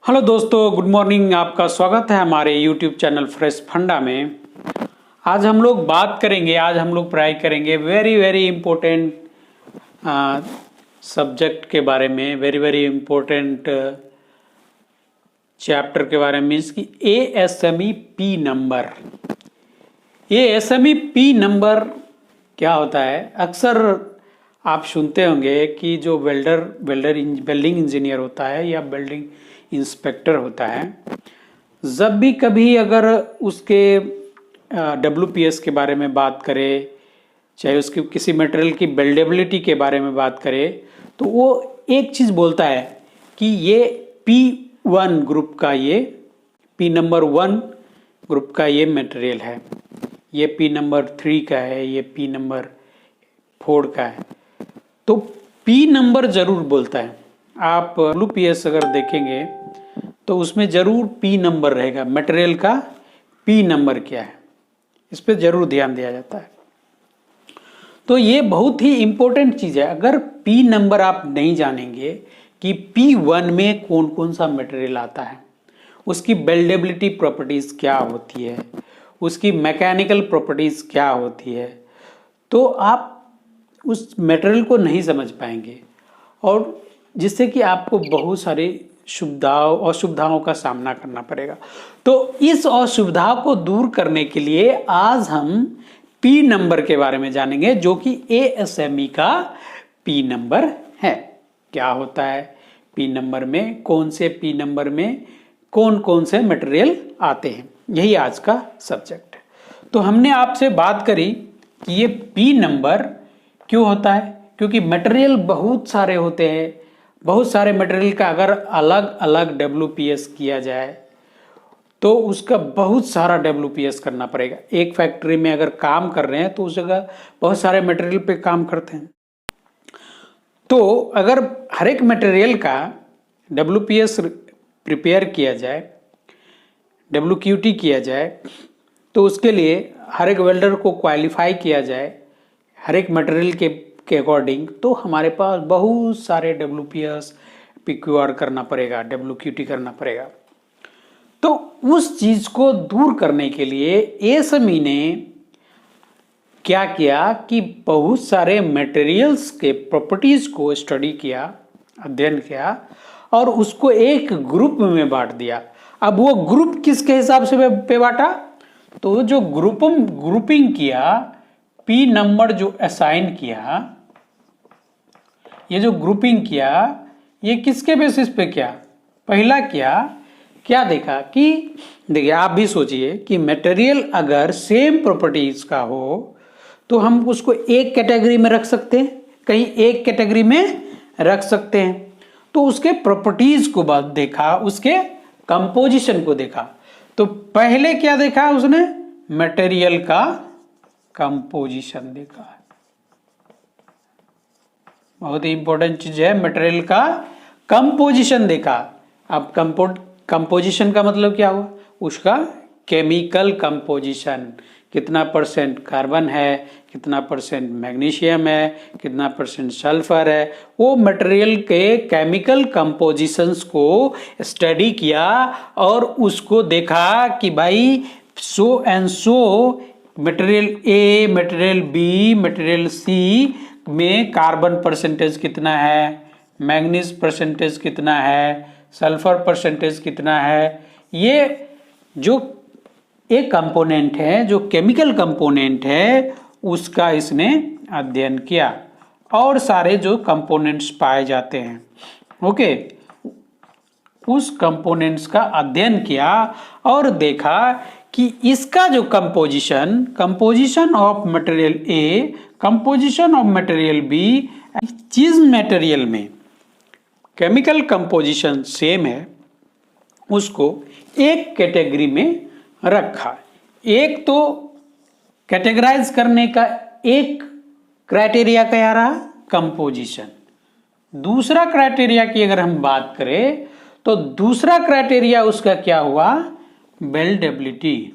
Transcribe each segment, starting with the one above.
Hello दोस्तों, good morning. आपका स्वागत है हमारे यूट्यूब चैनल फ्रेश फंडा में। आज हम लोग पढ़ाई करेंगे वेरी इम्पोर्टेंट सब्जेक्ट के बारे में, वेरी इम्पोर्टेंट चैप्टर के बारे में। इसकी ASME P number. ASME P number क्या होता है? अक्सर आप सुनते होंगे कि जो वेल्डिंग इंजीनियर होता है या वेल्डिंग इंस्पेक्टर होता है, जब भी कभी अगर उसके WPS के बारे में बात करे, चाहे उसकी किसी मटेरियल की वेल्डेबिलिटी के बारे में बात करे, तो वो एक चीज़ बोलता है कि ये P1 ग्रुप का, ये P नंबर 1 ग्रुप का ये मटेरियल है, ये P नंबर 3 का है, ये P नंबर 4 का है। तो P नंबर जरूर बोलता है। आप WPS अगर देखेंगे तो उसमें जरूर P नंबर रहेगा, मटेरियल का P नंबर क्या है, इस पर जरूर ध्यान दिया जाता है। तो ये बहुत ही इंपॉर्टेंट चीज़ है। अगर P नंबर आप नहीं जानेंगे कि P1 में कौन कौन सा मटेरियल आता है, उसकी वेल्डेबिलिटी प्रॉपर्टीज़ क्या होती है, उसकी मैकेनिकल प्रॉपर्टीज़ क्या होती है, तो आप उस मटेरियल को नहीं समझ पाएंगे, और जिससे कि आपको बहुत सारी असुविधाओं का सामना करना पड़ेगा। तो इस असुविधा को दूर करने के लिए आज हम P नंबर के बारे में जानेंगे, जो कि ASME का P नंबर है। क्या होता है P नंबर में, कौन से P नंबर में कौन कौन से मटेरियल आते हैं, यही आज का सब्जेक्ट है। तो हमने आपसे बात करी कि ये P नंबर क्यों होता है, क्योंकि मटेरियल बहुत सारे होते हैं। बहुत सारे मटेरियल का अगर अलग अलग WPS किया जाए तो उसका बहुत सारा WPS करना पड़ेगा। एक फैक्ट्री में अगर काम कर रहे हैं तो उस जगह बहुत सारे मटेरियल पे काम करते हैं। तो अगर हर एक मटेरियल का WPS प्रिपेयर किया जाए, WQT किया जाए, तो उसके लिए हर एक वेल्डर को क्वालिफाई किया जाए हर एक मटेरियल के अकॉर्डिंग, तो हमारे पास बहुत सारे WPS PQR करना पड़ेगा, WQT करना पड़ेगा। तो उस चीज़ को दूर करने के लिए ASME ने क्या किया कि बहुत सारे मटेरियल्स के प्रॉपर्टीज़ को स्टडी किया, अध्ययन किया, और उसको एक ग्रुप में बांट दिया। अब वो ग्रुप किसके हिसाब से पे बांटा? तो जो ग्रुपिंग किया, P नंबर जो असाइन किया, ये जो ग्रुपिंग किया, ये किसके बेसिस पे किया? पहला क्या देखा कि देखिए, आप भी सोचिए कि मटेरियल अगर सेम प्रॉपर्टीज का हो तो हम उसको एक कैटेगरी में रख सकते हैं, कहीं एक कैटेगरी में रख सकते हैं। तो उसके प्रॉपर्टीज को बाद देखा, उसके कंपोजिशन को देखा। तो पहले क्या देखा उसने? मटेरियल का कंपोजिशन देखा। बहुत ही इंपॉर्टेंट चीज है, मटेरियल का कंपोजिशन देखा। अब कंपोजिशन का मतलब क्या हुआ? उसका केमिकल कंपोजिशन, कितना % कार्बन है, कितना % मैग्नीशियम है, कितना % सल्फर है, वो मटेरियल के केमिकल कंपोजिशंस को स्टडी किया और उसको देखा कि भाई so and so material A, material B, material C में कार्बन % कितना है, मैग्नीज % कितना है, सल्फर % कितना है। ये जो एक कंपोनेंट है, जो केमिकल कंपोनेंट है, उसका इसने अध्ययन किया, और सारे जो कंपोनेंट्स पाए जाते हैं, ओके, उस कंपोनेंट्स का अध्ययन किया और देखा कि इसका जो composition of material A, composition of material B, जिस मटेरियल में केमिकल कंपोजिशन सेम है उसको एक कैटेगरी में रखा। एक तो कैटेगराइज करने का एक क्राइटेरिया क्या रहा? कंपोजिशन। दूसरा क्राइटेरिया की अगर हम बात करें तो दूसरा क्राइटेरिया उसका क्या हुआ? वेल्डेबिलिटी।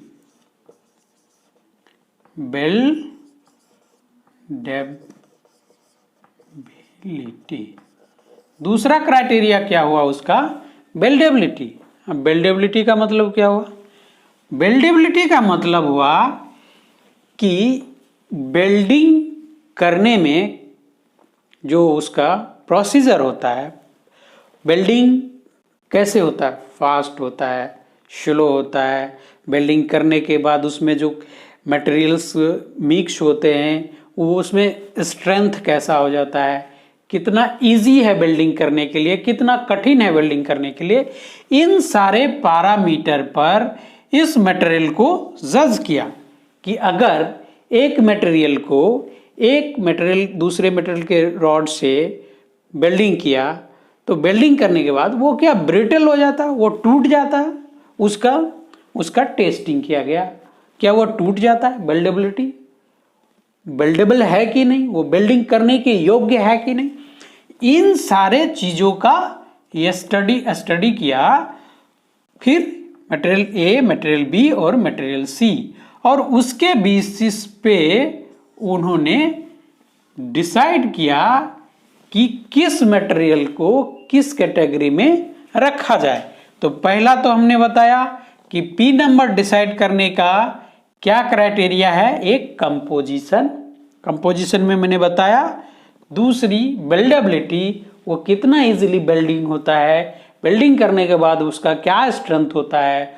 दूसरा क्राइटेरिया क्या हुआ उसका? वेल्डेबिलिटी। अब बेल्डेबिलिटी का मतलब क्या हुआ? बेल्डेबिलिटी का मतलब हुआ कि वेल्डिंग करने में जो उसका प्रोसीजर होता है, वेल्डिंग कैसे होता है, फास्ट होता है, स्लो होता है, वेल्डिंग करने के बाद उसमें जो मटेरियल्स मिक्स होते हैं वो उसमें स्ट्रेंथ कैसा हो जाता है, कितना इजी है वेल्डिंग करने के लिए, कितना कठिन है वेल्डिंग करने के लिए, इन सारे पैरामीटर पर इस मटेरियल को जज किया कि अगर एक मटेरियल दूसरे मटेरियल के रॉड से वेल्डिंग किया तो वेल्डिंग करने के बाद वो क्या ब्रिटल हो जाता, वो टूट जाता, उसका टेस्टिंग किया गया, क्या वो टूट जाता है, वेल्डेबिलिटी वेल्डेबल है कि नहीं, वो वेल्डिंग करने के योग्य है कि नहीं, इन सारे चीजों का ये स्टडी किया। फिर मटेरियल ए, मटेरियल बी और मटेरियल सी, और उसके बेसिस पे उन्होंने डिसाइड किया कि किस मटेरियल को किस कैटेगरी में रखा जाए। तो पहला तो हमने बताया कि पी नंबर डिसाइड करने का क्या क्राइटेरिया है, एक कंपोजिशन में मैंने बताया, दूसरी वेल्डेबिलिटी, वो कितना इजीली वेल्डिंग होता है, वेल्डिंग करने के बाद उसका क्या स्ट्रेंथ होता है,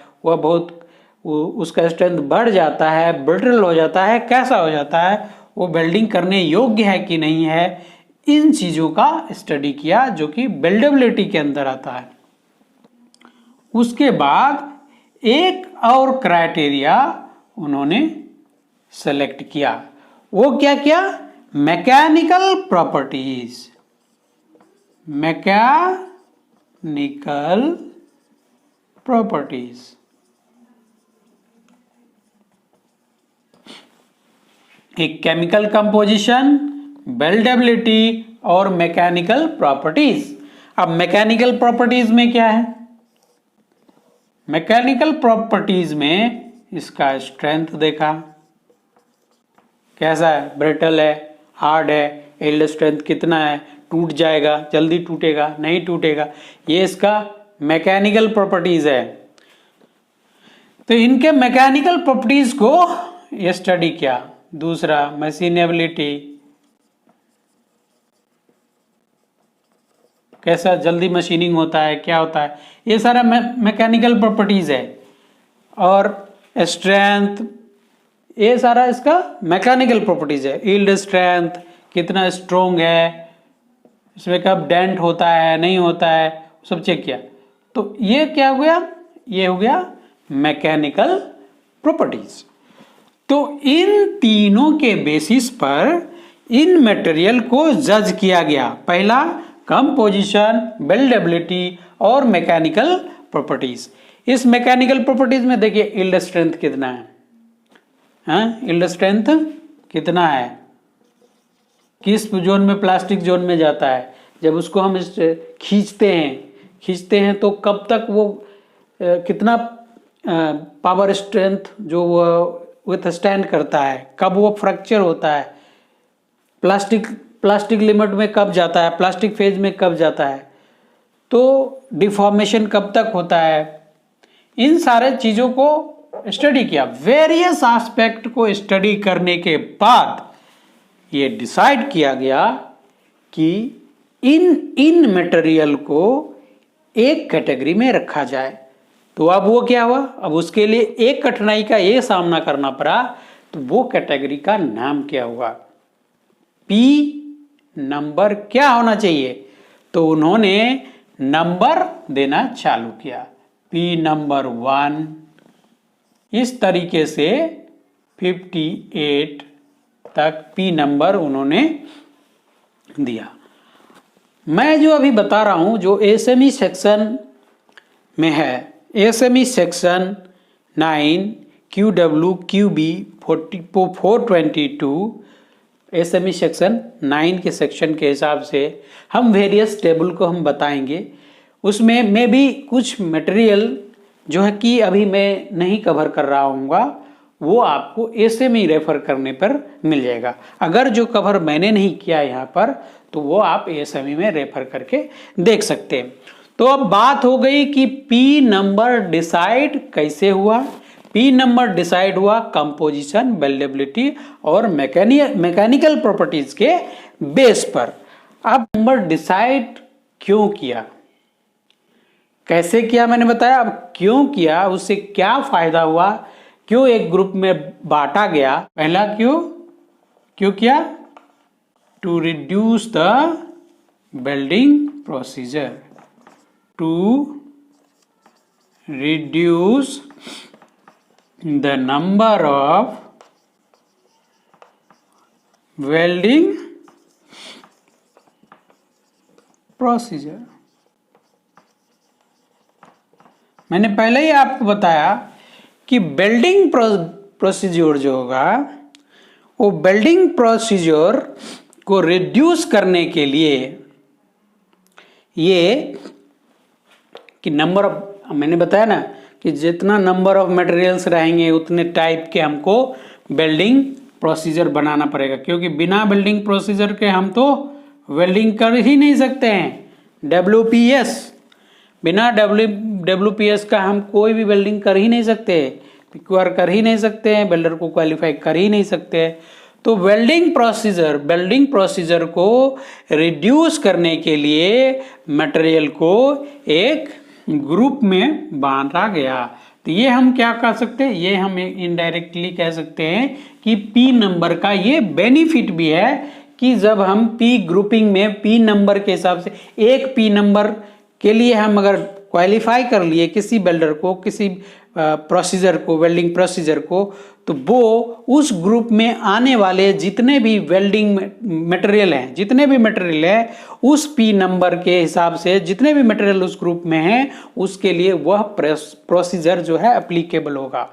उसका स्ट्रेंथ बढ़ जाता है, ब्रिटल हो जाता है, कैसा हो जाता है, वो वेल्डिंग करने योग्य है कि नहीं है, इन चीजों का स्टडी किया जो कि वेल्डेबिलिटी के अंदर आता है। उसके बाद एक और क्राइटेरिया उन्होंने सेलेक्ट किया, वो क्या किया, मैकेनिकल प्रॉपर्टीज। एक केमिकल कंपोजिशन, वेल्डेबिलिटी और मैकेनिकल प्रॉपर्टीज। अब मैकेनिकल प्रॉपर्टीज में क्या है, मैकेनिकल प्रॉपर्टीज में इसका स्ट्रेंथ देखा, कैसा है, ब्रिटल है, हार्ड है, यील्ड स्ट्रेंथ कितना है, टूट जाएगा, जल्दी टूटेगा, नहीं टूटेगा, ये इसका मैकेनिकल प्रॉपर्टीज है। तो इनके मैकेनिकल प्रॉपर्टीज को ये स्टडी किया। दूसरा मशीनेबिलिटी, कैसा जल्दी मशीनिंग होता है, क्या होता है, ये सारा मैकेनिकल प्रॉपर्टीज है। और स्ट्रेंथ, ये सारा इसका मैकेनिकल प्रॉपर्टीज है। यील्ड स्ट्रेंथ, कितना स्ट्रोंग है, इसमें कब डेंट होता है, नहीं होता है, सब चेक किया। तो ये क्या हो गया, ये हो गया मैकेनिकल प्रॉपर्टीज। तो इन तीनों के बेसिस पर इन मटेरियल को जज किया गया। पहला कंपोजिशन, वेल्डेबिलिटी और मैकेनिकल प्रॉपर्टीज। इस मैकेनिकल प्रॉपर्टीज में देखिए यील्ड स्ट्रेंथ कितना है, यील्ड स्ट्रेंथ कितना है, किस जोन में, प्लास्टिक जोन में जाता है। जब उसको हम खींचते हैं तो कब तक वो कितना पावर स्ट्रेंथ जो वो विथ स्टैंड करता है, कब वो फ्रैक्चर होता है, प्लास्टिक लिमिट में कब जाता है, प्लास्टिक फेज में कब जाता है, तो डिफॉर्मेशन कब तक होता है, इन सारे चीज़ों को स्टडी किया। वेरियस एस्पेक्ट को स्टडी करने के बाद ये डिसाइड किया गया कि इन मटेरियल को एक कैटेगरी में रखा जाए। तो अब वो क्या हुआ, अब उसके लिए एक कठिनाई का ये सामना करना पड़ा। तो वो कैटेगरी का नाम क्या हुआ, पी नंबर क्या होना चाहिए। तो उन्होंने नंबर देना चालू किया, पी नंबर 1, इस तरीके से 58 तक पी नंबर उन्होंने दिया। मैं जो अभी बता रहा हूं जो एसएमई सेक्शन में है, SME section 9 QW QB 422, SME section 9 के सेक्शन के हिसाब से हम वेरियस टेबल को हम बताएंगे। उसमें मैं भी कुछ मटेरियल जो है कि अभी मैं नहीं कवर कर रहा हूँगा, वो आपको एसएमई रेफर करने पर मिल जाएगा। अगर जो कवर मैंने नहीं किया यहाँ पर तो वो आप एसएमई में रेफर करके देख सकते हैं। तो अब बात हो गई कि पी नंबर डिसाइड कैसे हुआ। पी नंबर डिसाइड हुआ कंपोजिशन, वेल्डेबिलिटी और मैकेनिकल प्रॉपर्टीज के बेस पर। अब नंबर डिसाइड क्यों किया, कैसे किया मैंने बताया। अब क्यों किया, उससे क्या फायदा हुआ, क्यों एक ग्रुप में बांटा गया। पहला क्यों किया, to reduce the building procedure, to reduce the number of welding procedure. मैंने पहले ही आपको बताया कि वेल्डिंग प्रोसीजर जो होगा, वो वेल्डिंग प्रोसीजर को रिड्यूस करने के लिए ये कि नंबर ऑफ, मैंने बताया ना कि जितना नंबर ऑफ मटेरियल्स रहेंगे उतने टाइप के हमको वेल्डिंग प्रोसीजर बनाना पड़ेगा, क्योंकि बिना वेल्डिंग प्रोसीजर के हम तो वेल्डिंग कर ही नहीं सकते हैं। WPS, बिना WPS का हम कोई भी वेल्डिंग कर ही नहीं सकते, PQR कर ही नहीं सकते हैं, वेल्डर को क्वालिफाई कर ही नहीं सकते। तो वेल्डिंग प्रोसीजर को रिड्यूस करने के लिए मटेरियल को एक ग्रुप में बांटा गया। तो ये हम क्या कह सकते हैं, ये हम इनडायरेक्टली कह सकते हैं कि पी नंबर का ये बेनिफिट भी है कि जब हम पी ग्रुपिंग में पी नंबर के हिसाब से एक पी नंबर के लिए हम अगर क्वालिफाई कर लिए किसी वेल्डर को, किसी प्रोसीजर को, वेल्डिंग प्रोसीजर को, तो वो उस ग्रुप में आने वाले जितने भी वेल्डिंग मटेरियल हैं, जितने भी मटेरियल है उस पी नंबर के हिसाब से जितने भी मटेरियल उस ग्रुप में हैं, उसके लिए वह प्रोसीजर जो है एप्लीकेबल होगा,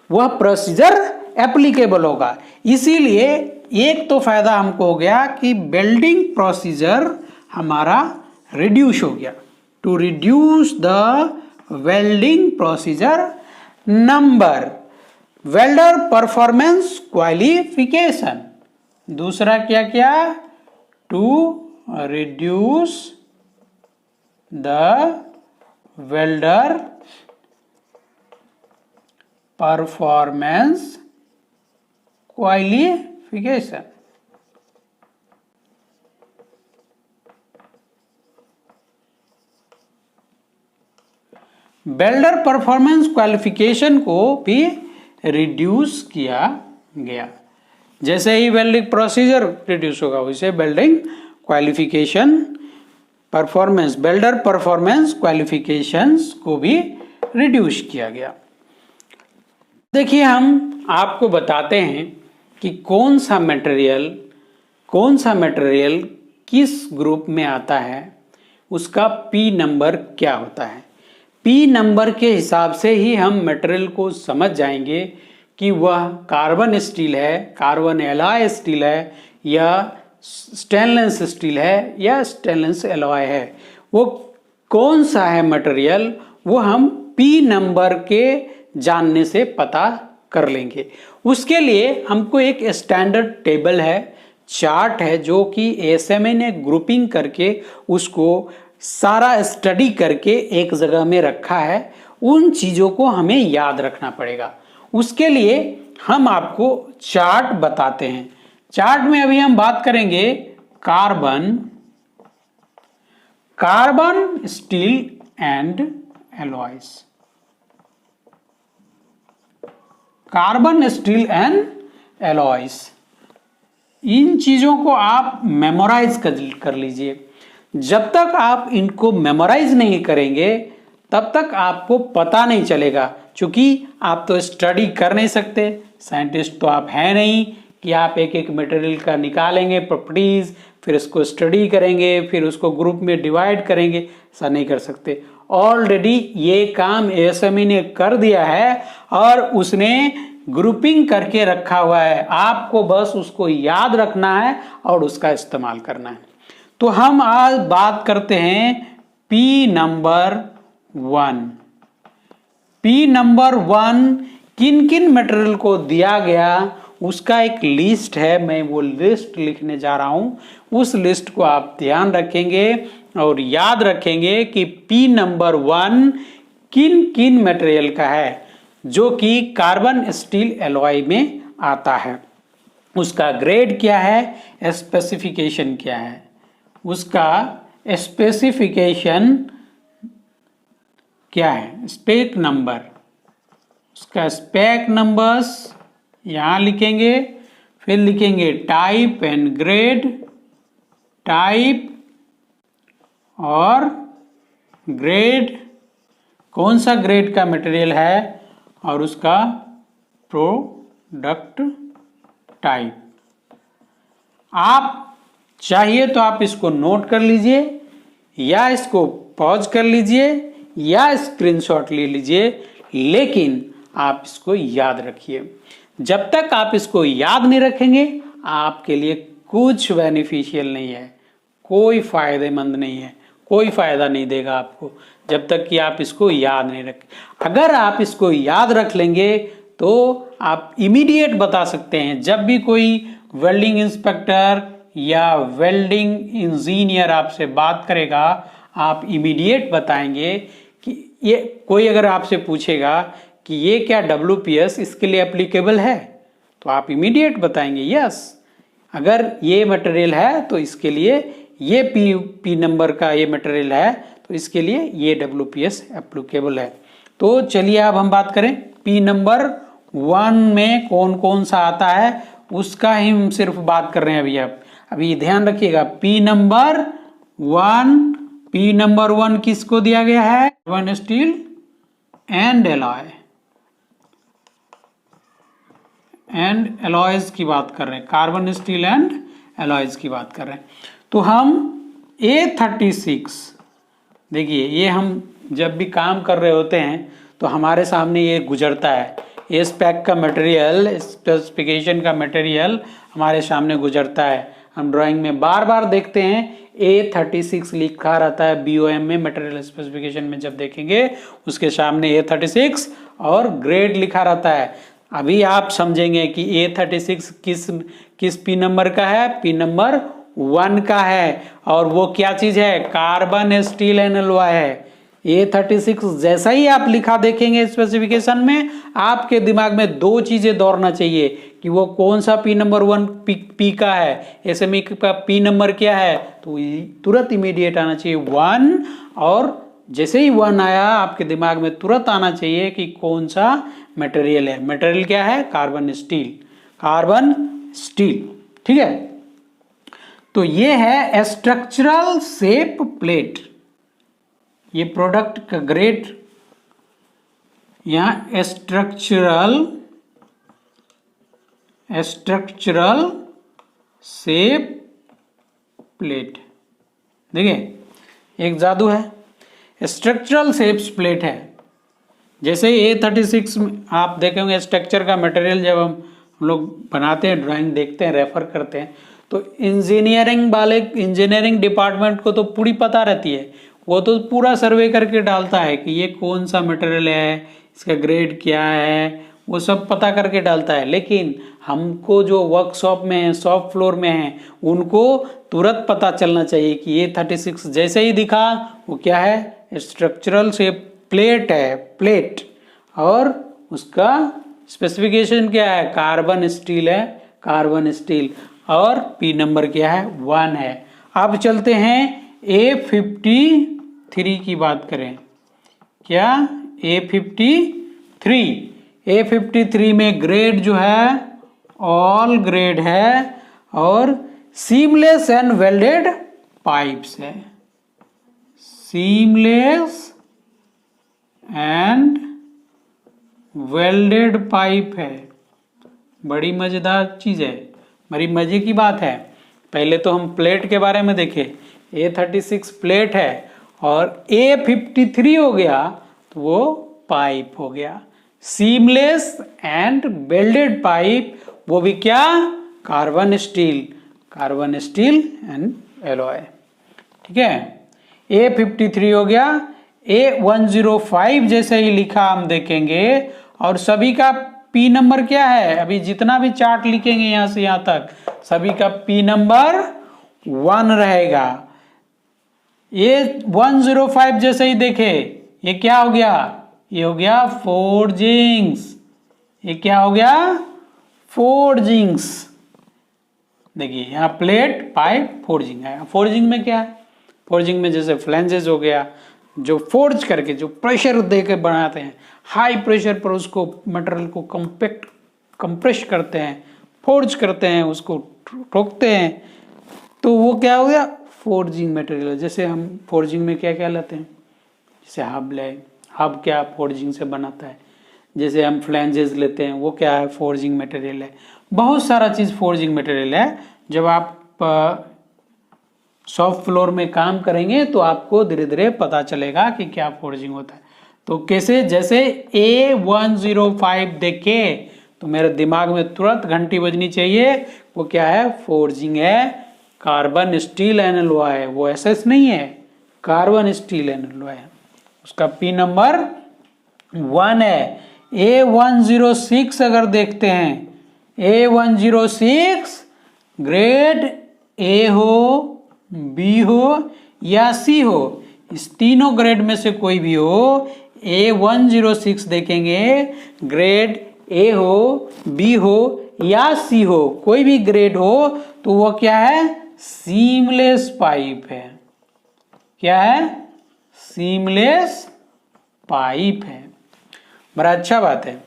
वह प्रोसीजर एप्लीकेबल होगा। इसीलिए एक तो फायदा हमको हो गया कि वेल्डिंग प्रोसीजर हमारा रिड्यूस हो गया, to reduce the welding procedure number, welder performance qualification. दूसरा क्या किया, to reduce the welder performance qualification. Welder performance qualification को भी रिड्यूस किया गया। जैसे ही वेल्डिंग प्रोसीजर रिड्यूस होगा वैसे welding qualification performance, welder performance qualifications को भी रिड्यूस किया गया। देखिए हम आपको बताते हैं कि कौन सा मटेरियल किस ग्रुप में आता है, उसका पी नंबर क्या होता है। पी नंबर के हिसाब से ही हम मटेरियल को समझ जाएंगे कि वह कार्बन स्टील है, कार्बन एलॉय स्टील है, या स्टेनलेस स्टील है, या स्टेनलेस एलॉय है। वो कौन सा है मटेरियल, वो हम पी नंबर के जानने से पता कर लेंगे। उसके लिए हमको एक स्टैंडर्ड टेबल है, चार्ट है, जो कि ASME ने ग्रुपिंग करके उसको सारा स्टडी करके एक जगह में रखा है। उन चीज़ों को हमें याद रखना पड़ेगा। उसके लिए हम आपको चार्ट बताते हैं। चार्ट में अभी हम बात करेंगे carbon steel and alloys, carbon steel and alloys. इन चीज़ों को आप मेमोराइज कर लीजिए। जब तक आप इनको मेमोराइज नहीं करेंगे तब तक आपको पता नहीं चलेगा, क्योंकि आप तो स्टडी कर नहीं सकते, साइंटिस्ट तो आप हैं नहीं कि आप एक एक मटेरियल का निकालेंगे प्रॉपर्टीज, फिर उसको स्टडी करेंगे, फिर उसको ग्रुप में डिवाइड करेंगे। ऐसा नहीं कर सकते। ऑलरेडी ये काम ASME ने कर दिया है और उसने ग्रुपिंग करके रखा हुआ है। आपको बस उसको याद रखना है और उसका इस्तेमाल करना है। तो हम आज बात करते हैं पी नंबर 1। पी नंबर 1 किन किन मटेरियल को दिया गया उसका एक लिस्ट है। मैं वो लिस्ट लिखने जा रहा हूं, उस लिस्ट को आप ध्यान रखेंगे और याद रखेंगे कि P नंबर 1 किन किन मटेरियल का है, जो कि कार्बन स्टील एलॉय में आता है। उसका ग्रेड क्या है, स्पेसिफिकेशन क्या है, उसका स्पेसिफिकेशन क्या है, स्पेक नंबर, उसका स्पेक नंबर्स यहाँ लिखेंगे। फिर लिखेंगे टाइप एंड ग्रेड, टाइप और ग्रेड, कौन सा ग्रेड का मटेरियल है, और उसका प्रोडक्ट टाइप। आप चाहिए तो आप इसको नोट कर लीजिए, या इसको पॉज कर लीजिए, या स्क्रीनशॉट ले लीजिए, लेकिन आप इसको याद रखिए। जब तक आप इसको याद नहीं रखेंगे, आपके लिए कुछ बेनिफिशियल नहीं है, कोई फायदेमंद नहीं है, कोई फायदा नहीं देगा आपको जब तक कि आप इसको याद नहीं रखें। अगर आप इसको याद रख लेंगे तो आप इमीडिएट बता सकते हैं, जब भी कोई वेल्डिंग इंस्पेक्टर या वेल्डिंग इंजीनियर आपसे बात करेगा, आप इमीडिएट बताएंगे कि ये, कोई अगर आपसे पूछेगा कि ये क्या WPS इसके लिए एप्लीकेबल है, तो आप इमीडिएट बताएंगे यस, अगर ये मटेरियल है तो इसके लिए ये पी नंबर का ये मटेरियल है, तो इसके लिए ये WPS एप्लीकेबल है। तो चलिए अब हम बात करें P नंबर 1 में कौन कौन सा आता है, उसका ही हम सिर्फ बात कर रहे हैं अभी ध्यान रखिएगा। P नंबर 1 किसको दिया गया है, कार्बन स्टील एंड एलॉयज की बात कर रहे हैं, कार्बन स्टील एंड एलॉयज की बात कर रहे हैं। तो हम A36, देखिए ये हम जब भी काम कर रहे होते हैं तो हमारे सामने ये गुजरता है, ये स्पेक का मटेरियल, स्पेसिफिकेशन का मटेरियल हमारे सामने गुजरता है। हम ड्राइंग में बार बार देखते हैं A36 लिखा रहता है BOM में, मटेरियल स्पेसिफिकेशन में जब देखेंगे उसके सामने A36 और ग्रेड लिखा रहता है। अभी आप समझेंगे कि A36 किस P नंबर का है, P नंबर 1 का है, और वो क्या चीज है, कार्बन स्टील एंड एलॉय है। A36 जैसा ही आप लिखा देखेंगे स्पेसिफिकेशन में, आपके दिमाग में दो चीजें दौड़ना चाहिए कि वो कौन सा P नंबर 1 P का है, SME का P नंबर क्या है, तो तुरंत इमीडिएट आना चाहिए 1, और जैसे ही 1 आया आपके दिमाग में तुरंत आना चाहिए कि कौन सा मटेरियल है। मटेरियल क्या है, कार्बन स्टील, ठीक है। तो ये है स्ट्रक्चरल शेप प्लेट, ये प्रोडक्ट का ग्रेड, यहां स्ट्रक्चरल शेप प्लेट, देखिए एक जादू है, स्ट्रक्चरल शेप्स प्लेट है। जैसे A36 में आप देखे होंगे स्ट्रक्चर का मटेरियल, जब हम लोग बनाते हैं, ड्राइंग देखते हैं, रेफर करते हैं, तो इंजीनियरिंग डिपार्टमेंट को तो पूरी पता रहती है, वो तो पूरा सर्वे करके डालता है कि ये कौन सा मटेरियल है, इसका ग्रेड क्या है, वो सब पता करके डालता है। लेकिन हमको जो वर्कशॉप में है, शॉप फ्लोर में है, उनको तुरंत पता चलना चाहिए कि A36 जैसे ही दिखा वो क्या है, स्ट्रक्चरल शेप प्लेट है, प्लेट, और उसका स्पेसिफिकेशन क्या है, कार्बन स्टील है, कार्बन स्टील, और P नंबर क्या है, 1 है। अब चलते हैं A53 की बात करें, क्या A53 में ग्रेड जो है ऑल ग्रेड है, और सीमलेस एंड वेल्डेड पाइप्स है, सीमलेस एंड वेल्डेड पाइप है। बड़ी मजेदार चीज है, बड़ी मजे की बात है। पहले तो हम प्लेट के बारे में देखें, A36 प्लेट है, और A53 हो गया तो वो पाइप हो गया, सीमलेस एंड वेल्डेड पाइप, वो भी क्या, कार्बन स्टील एंड एलॉय, ठीक है। A53 हो गया। A105 जैसे ही लिखा हम देखेंगे, और सभी का P नंबर क्या है, अभी जितना भी चार्ट लिखेंगे यहां से यहां तक, सभी का P नंबर 1 रहेगा। A105 जैसे ही देखे, ये क्या हो गया, ये हो गया फोर्जिंग्स। ये क्या हो गया, फोर्जिंग्स। देखिए यहाँ प्लेट पाइप फोर्जिंग है। फोर्जिंग में क्या है, फोर्जिंग में जैसे फ्लैंजेस हो गया, जो फोर्ज करके जो प्रेशर दे के बनाते हैं, हाई प्रेशर पर उसको मटेरियल को कंप्रेस करते हैं, फोर्ज करते हैं, उसको ठोकते हैं, तो वो क्या हो गया, फोर्जिंग मटेरियल। जैसे हम फोर्जिंग में क्या क्या लाते हैं, जैसे हब ले, हब क्या फोर्जिंग से बनाता है। जैसे हम फ्लैंजेस लेते हैं, वो क्या है, फोर्जिंग मटेरियल है। बहुत सारा चीज़ फोर्जिंग मटेरियल है। जब आप शॉप फ्लोर में काम करेंगे तो आपको धीरे धीरे पता चलेगा कि क्या फोर्जिंग होता है। तो कैसे, जैसे A105 देखे तो मेरे दिमाग में तुरंत घंटी बजनी चाहिए, वो क्या है, फोर्जिंग है, कार्बन स्टील एंड एलॉय है, वो SS नहीं है, कार्बन स्टील एंड एलॉय है। उसका P नंबर 1 है। A106 अगर देखते हैं, A106 ग्रेड A हो, B हो या C हो, इस तीनों ग्रेड में से कोई भी हो, A106 देखेंगे, ग्रेड A हो, B हो या C हो, कोई भी ग्रेड हो, तो वो क्या है, सीमलेस पाइप है। क्या है, सीमलेस पाइप है। बड़ा अच्छा बात है।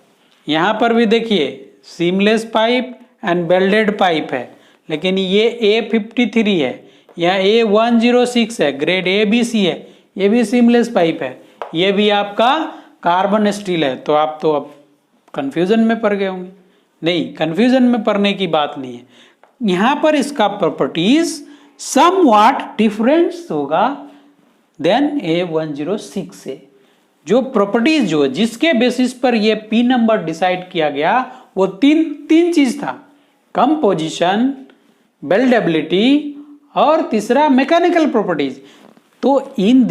यहां पर भी देखिए सीमलेस पाइप एंड बेल्डेड पाइप है, लेकिन ये A53 है, या A106 है, ग्रेड ABC है, ये भी सीमलेस पाइप है, ये भी आपका कार्बन स्टील है। तो आप तो अब कंफ्यूजन में पड़ गए होंगे। नहीं, कंफ्यूजन में पड़ने की बात नहीं है। यहां पर इसका प्रॉपर्टीज समव्हाट डिफरेंस होगा देन A106 से। जो प्रॉपर्टीज जो जिसके बेसिस पर ये P नंबर डिसाइड किया गया, वो तीन चीज था, कंपोजिशन, बेल्डेबिलिटी और तीसरा मैकेनिकल प्रॉपर्टीज। तो इन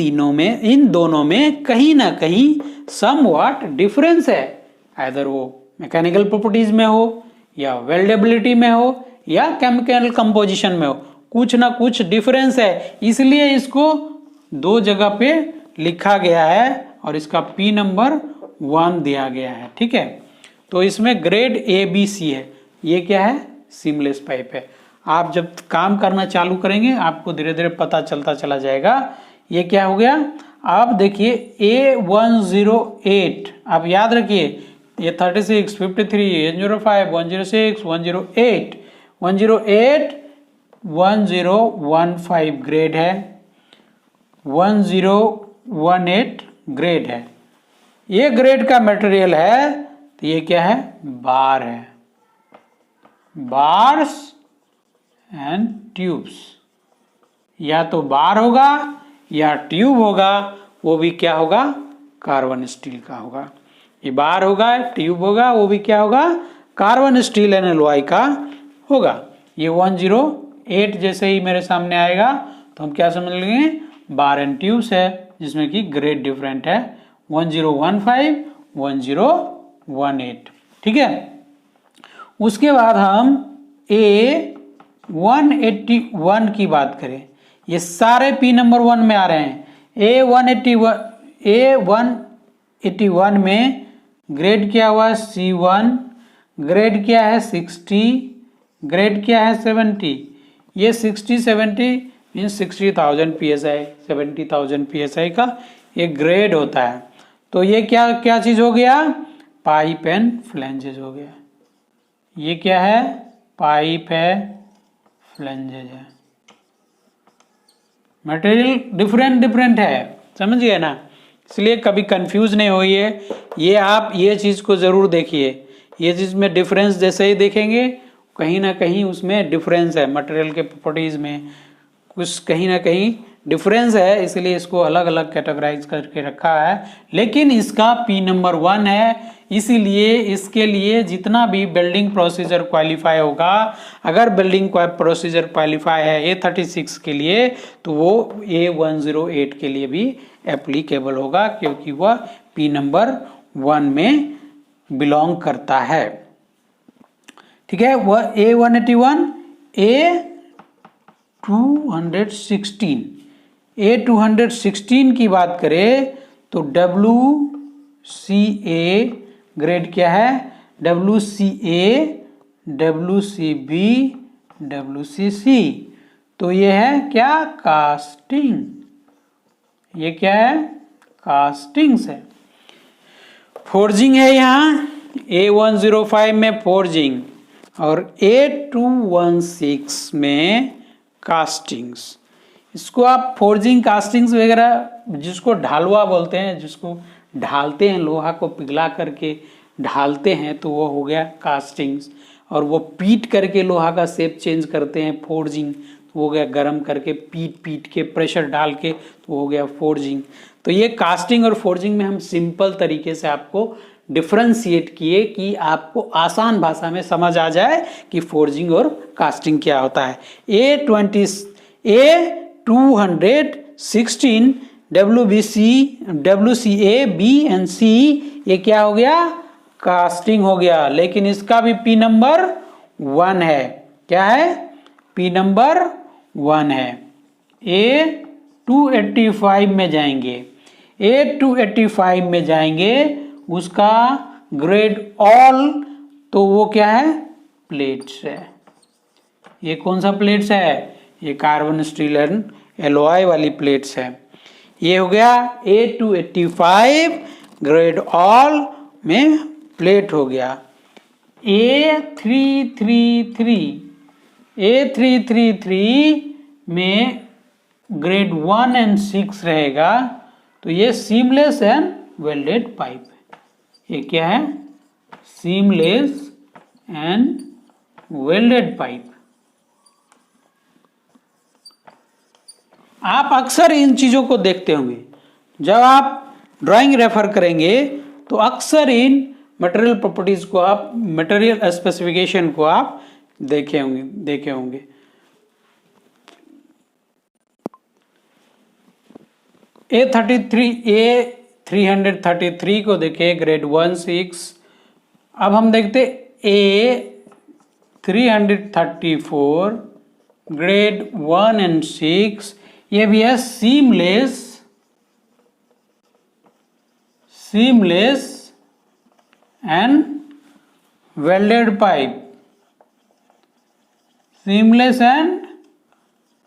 दोनों में कहीं ना कहीं समव्हाट डिफरेंस है, आइदर वो मैकेनिकल प्रॉपर्टीज में हो या वेल्डेबिलिटी में हो या केमिकल कंपोजिशन में हो, कुछ ना कुछ डिफरेंस है, इसलिए इसको दो जगह पे लिखा गया है और इसका P नंबर 1 दिया गया है। ठीक है, तो इसमें ग्रेड ABC है। ये क्या है, सीमलेस पाइप है। आप जब काम करना चालू करेंगे आपको धीरे धीरे पता चलता चला जाएगा। ये क्या हो गया, आप देखिए A108, आप याद रखिए, ये 36, 53, 105, 106, 108, 1015 ग्रेड है, 1018 ग्रेड है। ये ग्रेड का मटेरियल है, तो ये क्या है, बार है, बार्स एंड ट्यूब्स। या तो बार होगा या ट्यूब होगा, वो भी क्या होगा, कार्बन स्टील का होगा। ये बार होगा, ट्यूब होगा, वो भी क्या होगा, कार्बन स्टील एंड एलॉय का होगा। ये 108 जैसे ही मेरे सामने आएगा तो हम क्या समझ लेंगे, बार एंड ट्यूब्स है, जिसमें कि ग्रेड डिफरेंट है, 1015, 1018। ठीक है, उसके बाद हम A181 की बात करें। ये सारे P नंबर 1 में आ रहे हैं। A181 में ग्रेड क्या हुआ, C1, ग्रेड क्या है 60, ग्रेड क्या है 70। ये 60-70 मीन्स 60,000 PSI, 70,000 PSI का ये ग्रेड होता है। तो ये क्या क्या चीज हो गया, पाइप एंड फ्लैंजेज हो गया। ये क्या है, पाइप है, फ्लैंजेज है। मटेरियल डिफरेंट है, समझ गए ना, इसलिए कभी कंफ्यूज नहीं होइए। ये आप ये चीज को जरूर देखिए, ये चीज में डिफरेंस जैसे ही देखेंगे कहीं ना कहीं उसमें डिफरेंस है, मटेरियल के प्रॉपर्टीज में कुछ कहीं ना कहीं डिफरेंस है, इसलिए इसको अलग अलग कैटेगराइज करके रखा है। लेकिन इसका P नंबर 1 है, इसीलिए इसके लिए जितना भी बिल्डिंग प्रोसीजर क्वालिफाई होगा, अगर बिल्डिंग प्रोसीजर क्वालिफाई है A36 के लिए, तो वो A108 के लिए भी एप्लीकेबल होगा, क्योंकि वह P नंबर 1 में बिलोंग करता है। ठीक है, वह A181, A216, A216 की बात करें तो WCA ग्रेड क्या है, WCA, WCB, WCC। तो ये है क्या, कास्टिंग। ये क्या है, कास्टिंग्स है। फोर्जिंग है यहाँ A105 में फोर्जिंग और A216 में कास्टिंग्स। इसको आप फोर्जिंग, कास्टिंग्स वगैरह, जिसको ढालवा बोलते हैं, जिसको ढालते हैं, लोहा को पिघला करके ढालते हैं, तो वो हो गया कास्टिंग्स। और वो पीट करके लोहा का शेप चेंज करते हैं, फोर्जिंग। तो हो गया गर्म करके, पीट के प्रेशर डाल के, तो हो गया फोर्जिंग। तो ये कास्टिंग और फोर्जिंग में हम सिंपल तरीके से आपको डिफ्रेंशिएट किए कि आपको आसान भाषा में समझ आ जाए कि फोर्जिंग और कास्टिंग क्या होता है। A216 WCA, B and C, ये क्या हो गया, कास्टिंग हो गया। लेकिन इसका भी P नंबर 1 है। क्या है, P नंबर 1 है। A285 में जाएंगे, A285 में जाएंगे, उसका ग्रेड ऑल, तो वो क्या है, प्लेट्स है। ये कौन सा प्लेट्स है, ये कार्बन स्टील एंड एलॉय वाली प्लेट्स है। ये हो गया A285 ग्रेड ऑल में प्लेट हो गया। A333 में ग्रेड 1 एंड 6 रहेगा। तो ये सीमलेस एंड वेल्डेड पाइप है। ये क्या है, सीमलेस एंड वेल्डेड पाइप। आप अक्सर इन चीजों को देखते होंगे, जब आप ड्राइंग रेफर करेंगे तो अक्सर इन मटेरियल प्रॉपर्टीज को आप, मटेरियल स्पेसिफिकेशन को आप देखे होंगे। A333 को देखे, ग्रेड 1 6। अब हम देखते A334 ग्रेड 1 एंड 6। ये भी है seamless and welded pipe, seamless and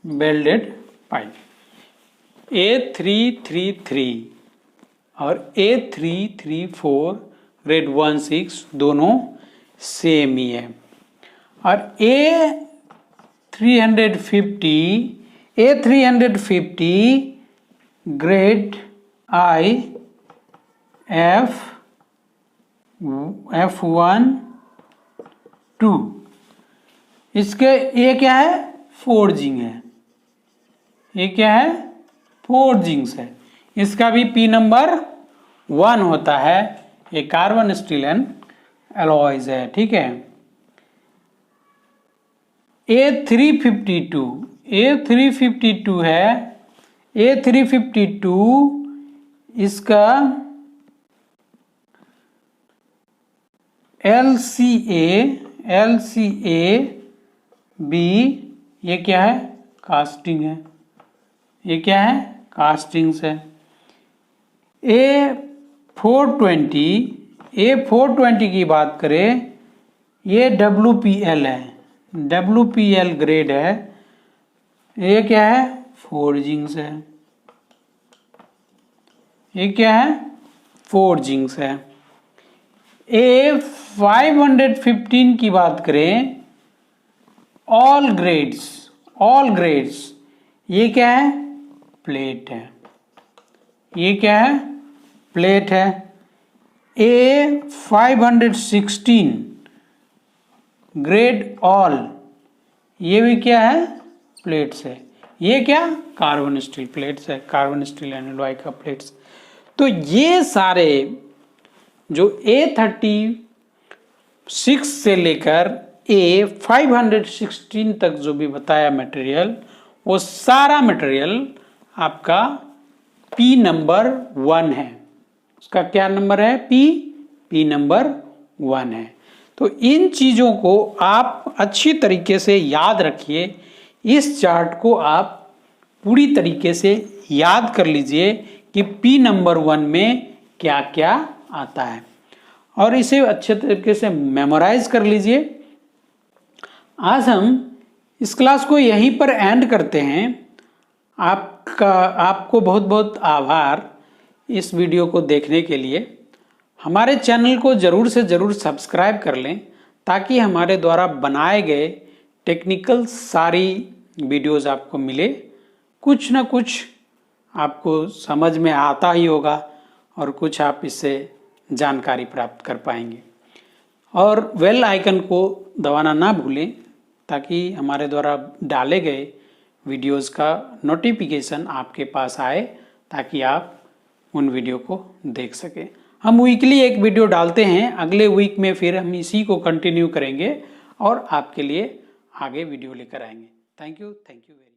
welded pipe. A333 और A334 ग्रेड 1 6 दोनों सेम ही है। और A350 ग्रेड F1 2, इसके ये क्या है, फोर्जिंग है। ये क्या है, फोर्जिंग्स है। इसका भी P नंबर 1 होता है। ये कार्बन स्टील एंड एलॉयज है, ठीक है। A352 है। A352 इसका LCA B, ये क्या है, कास्टिंग है। ये क्या है, कास्टिंग्स है। A420 की बात करें, ये WPL है, WPL ग्रेड है। ये क्या है, फोर्जिंग्स है। ये क्या है, फोर्जिंग्स है। A515 की बात करें, ऑल ग्रेड्स, ये क्या है, प्लेट है। ये क्या है, प्लेट है। A516 ग्रेड ऑल, ये भी क्या है, प्लेट्स है। ये क्या, कार्बन स्टील प्लेट्स है, कार्बन स्टील एंड एलॉय का प्लेट्स। तो ये सारे जो A36 से लेकर A516 तक जो भी बताया मटेरियल, वो सारा मटेरियल आपका P नंबर 1 है। उसका क्या नंबर है, P नंबर 1 है। तो इन चीज़ों को आप अच्छी तरीके से याद रखिए। इस चार्ट को आप पूरी तरीके से याद कर लीजिए कि P नंबर 1 में क्या क्या आता है और इसे अच्छे तरीके से मेमोराइज कर लीजिए। आज हम इस क्लास को यहीं पर एंड करते हैं। आपको बहुत बहुत आभार इस वीडियो को देखने के लिए। हमारे चैनल को ज़रूर से ज़रूर सब्सक्राइब कर लें ताकि हमारे द्वारा बनाए गए टेक्निकल सारी वीडियोस आपको मिले। कुछ ना कुछ आपको समझ में आता ही होगा और कुछ आप इससे जानकारी प्राप्त कर पाएंगे। और बेल आइकन को दबाना ना भूलें ताकि हमारे द्वारा डाले गए वीडियोस का नोटिफिकेशन आपके पास आए ताकि आप उन वीडियो को देख सकें। हम वीकली एक वीडियो डालते हैं, अगले वीक में फिर हम इसी को कंटिन्यू करेंगे और आपके लिए आगे वीडियो लेकर आएंगे। Thank you very much.